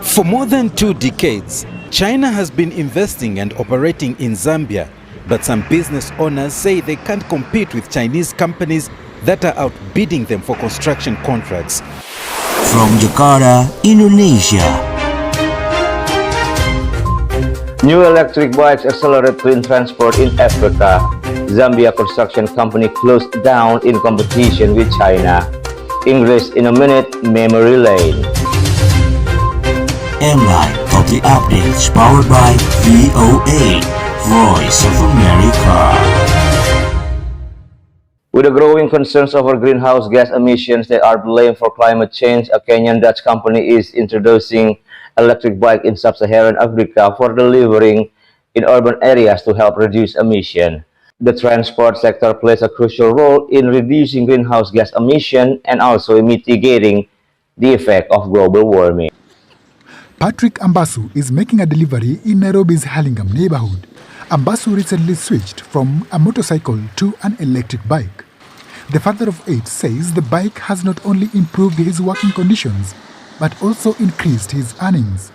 For more than 2 decades, China has been investing and operating in Zambia, but some business owners say they can't compete with Chinese companies that are outbidding them for construction contracts. From Jakarta, Indonesia. New electric bikes accelerate twin transport in Africa. Zambia construction company closed down in competition with China. English in a minute, memory lane. MLINE Public Updates powered by VOA, Voice of America. With the growing concerns over greenhouse gas emissions that are blamed for climate change, a Kenyan Dutch company is introducing electric bike in sub-Saharan Africa for delivering in urban areas to help reduce emission. The transport sector plays a crucial role in reducing greenhouse gas emission and also in mitigating the effect of global warming. Patrick Ambasu is making a delivery in Nairobi's Hurlingham neighborhood. Ambasu recently switched from a motorcycle to an electric bike. The father of 8 says the bike has not only improved his working conditions, but also increased his earnings.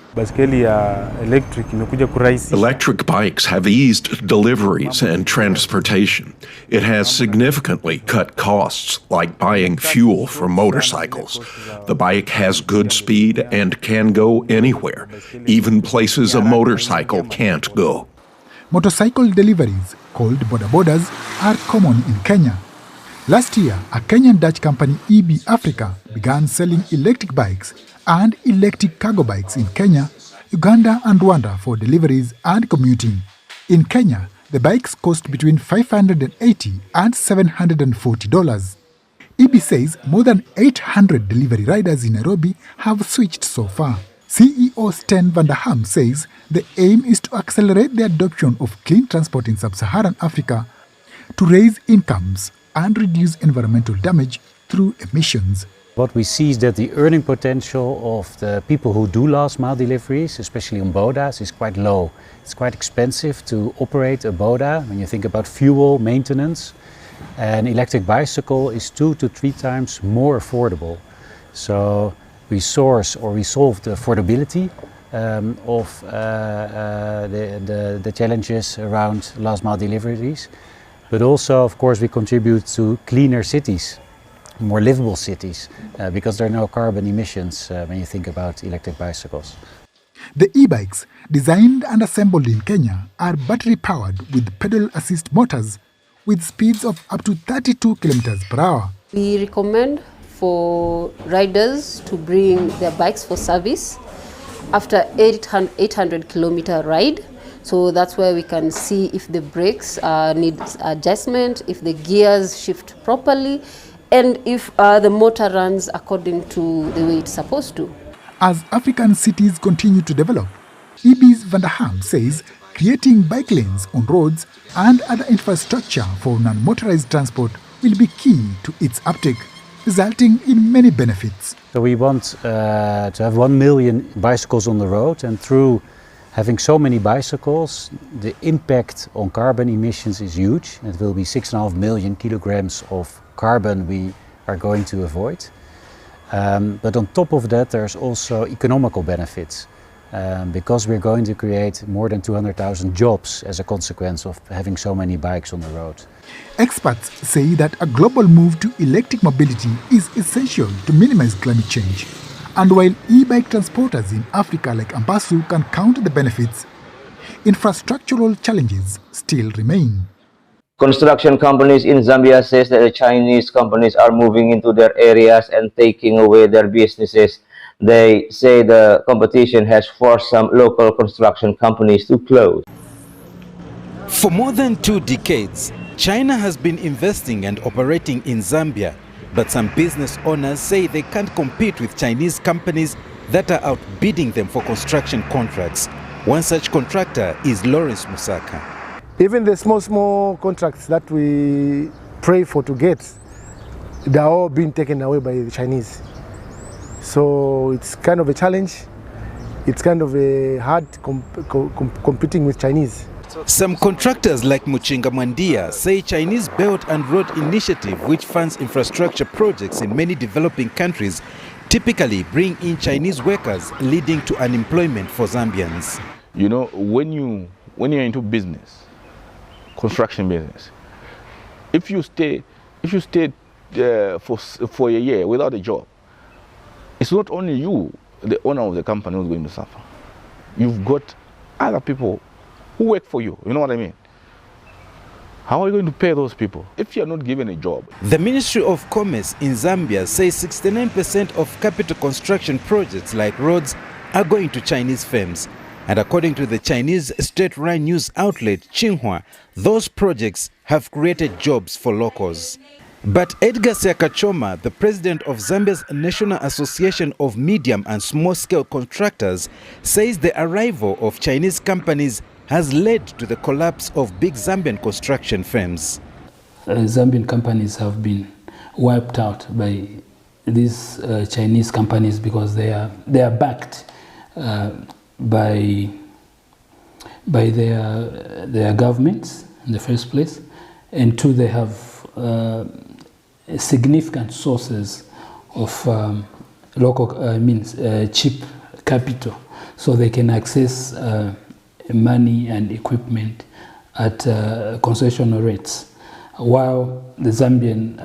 Electric bikes have eased deliveries and transportation. It has significantly cut costs, like buying fuel for motorcycles. The bike has good speed and can go anywhere, even places a motorcycle can't go. Motorcycle deliveries, called boda bodas, are common in Kenya. Last year, a Kenyan Dutch company, EB Africa, began selling electric bikes and electric cargo bikes in Kenya, Uganda and Rwanda for deliveries and commuting. In Kenya, the bikes cost between $580 and $740. EB says more than 800 delivery riders in Nairobi have switched so far. CEO Sten van der Ham says the aim is to accelerate the adoption of clean transport in sub-Saharan Africa to raise incomes and reduce environmental damage through emissions. What we see is that the earning potential of the people who do last mile deliveries, especially on bodas, is quite low. It's quite expensive to operate a boda when you think about fuel, maintenance. An electric bicycle is 2 to 3 times more affordable. So we solve the affordability of the challenges around last mile deliveries. But also, of course, we contribute to cleaner cities, more livable cities, because there are no carbon emissions when you think about electric bicycles. The e-bikes, designed and assembled in Kenya, are battery-powered with pedal assist motors with speeds of up to 32 kilometers per hour. We recommend for riders to bring their bikes for service after 800 kilometer ride. So that's where we can see if the brakes need adjustment, if the gears shift properly, and if the motor runs according to the way it's supposed to. As African cities continue to develop, EB's Van der Ham says creating bike lanes on roads and other infrastructure for non-motorized transport will be key to its uptake, resulting in many benefits. So we want to have 1 million bicycles on the road, and through having so many bicycles, the impact on carbon emissions is huge. It will be 6.5 million kilograms of carbon we are going to avoid. But on top of that, there's also economical benefits because we're going to create more than 200,000 jobs as a consequence of having so many bikes on the road. Experts say that a global move to electric mobility is essential to minimize climate change. And while e-bike transporters in Africa like Ambasu can count the benefits, infrastructural challenges still remain. Construction companies in Zambia says that the Chinese companies are moving into their areas and taking away their businesses. They say the competition has forced some local construction companies to close. For more than 2 decades, China has been investing and operating in Zambia, but some business owners say they can't compete with Chinese companies that are outbidding them for construction contracts. One such contractor is Lawrence Musaka. Even the small contracts that we pray for to get, they are all being taken away by the Chinese. So it's kind of a challenge. It's kind of a hard competing with Chinese. Some contractors like Muchinga Mwandia say Chinese Belt and Road Initiative, which funds infrastructure projects in many developing countries, typically bring in Chinese workers, leading to unemployment for Zambians. You know, when you're into business, construction business, if you stay for a year without a job, it's not only you, the owner of the company, who's going to suffer. You've got other people who work for you. You know what I mean? How are you going to pay those people if you're not given a job? The Ministry of Commerce in Zambia says 69% of capital construction projects like roads are going to Chinese firms. And according to the Chinese state-run news outlet Xinhua, those projects have created jobs for locals. But Edgar Siakachoma, the president of Zambia's National Association of Medium and Small-Scale Contractors, says the arrival of Chinese companies has led to the collapse of big Zambian construction firms. Zambian companies have been wiped out by these Chinese companies because they are backed by their governments in the first place, and two, they have significant sources of local cheap capital, so they can access money and equipment at concessional rates, while the Zambian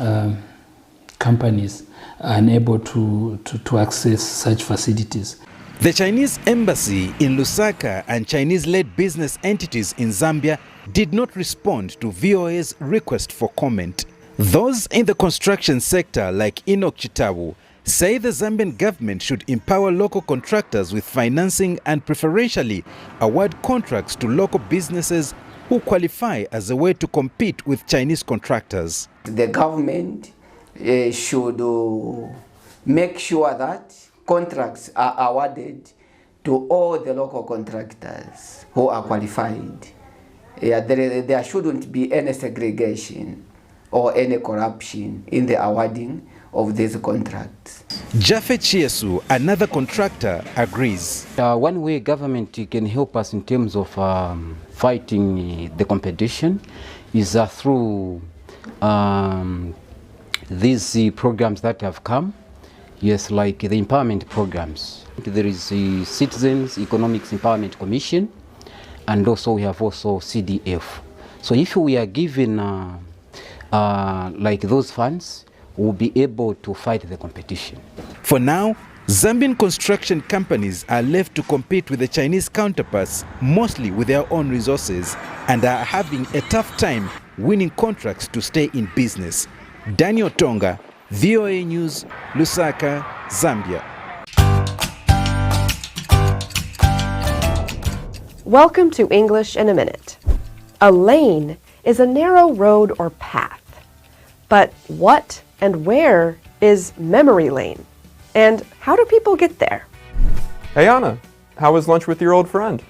companies are unable to access such facilities. The Chinese embassy in Lusaka and Chinese-led business entities in Zambia did not respond to VOA's request for comment. Those in the construction sector, like Enoch Chitawu, say the Zambian government should empower local contractors with financing and preferentially award contracts to local businesses who qualify as a way to compete with Chinese contractors. The government should make sure that contracts are awarded to all the local contractors who are qualified. There shouldn't be any segregation or any corruption in the awarding of these contracts. Jaffe Chiesu, another contractor, agrees. One way government can help us in terms of fighting the competition is through these programs that have come. Yes, like the empowerment programs. There is the Citizens Economics Empowerment Commission, and also we have CDF. So if we are given like those funds, we'll be able to fight the competition. For now, Zambian construction companies are left to compete with the Chinese counterparts, mostly with their own resources, and are having a tough time winning contracts to stay in business. Daniel Tonga, VOA News, Lusaka, Zambia. Welcome to English in a Minute. A lane is a narrow road or path. But what and where is memory lane? And how do people get there? Hey Anna, how was lunch with your old friend?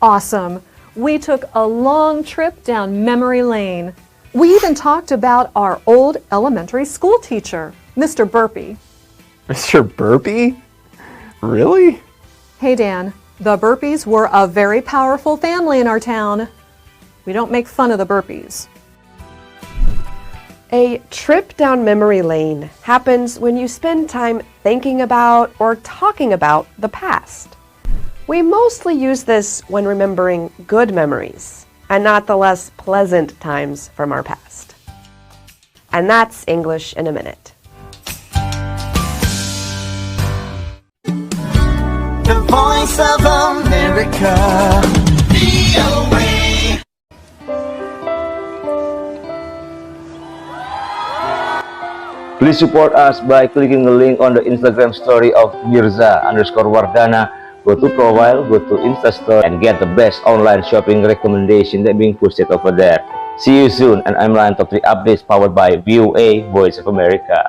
Awesome. We took a long trip down memory lane. We even talked about our old elementary school teacher, Mr. Burpee. Mr. Burpee? Really? Hey Dan, the Burpees were a very powerful family in our town. We don't make fun of the Burpees. A trip down memory lane happens when you spend time thinking about or talking about the past. We mostly use this when remembering good memories and not the less pleasant times from our past. And that's English in a Minute. The Voice of America, VOA. Please support us by clicking the link on the Instagram story of Mirza_Wardana. Go to profile, go to Insta Store, and get the best online shopping recommendation that being posted over there. See you soon, and I'm MLINE Top 3 Updates powered by VOA, Voice of America.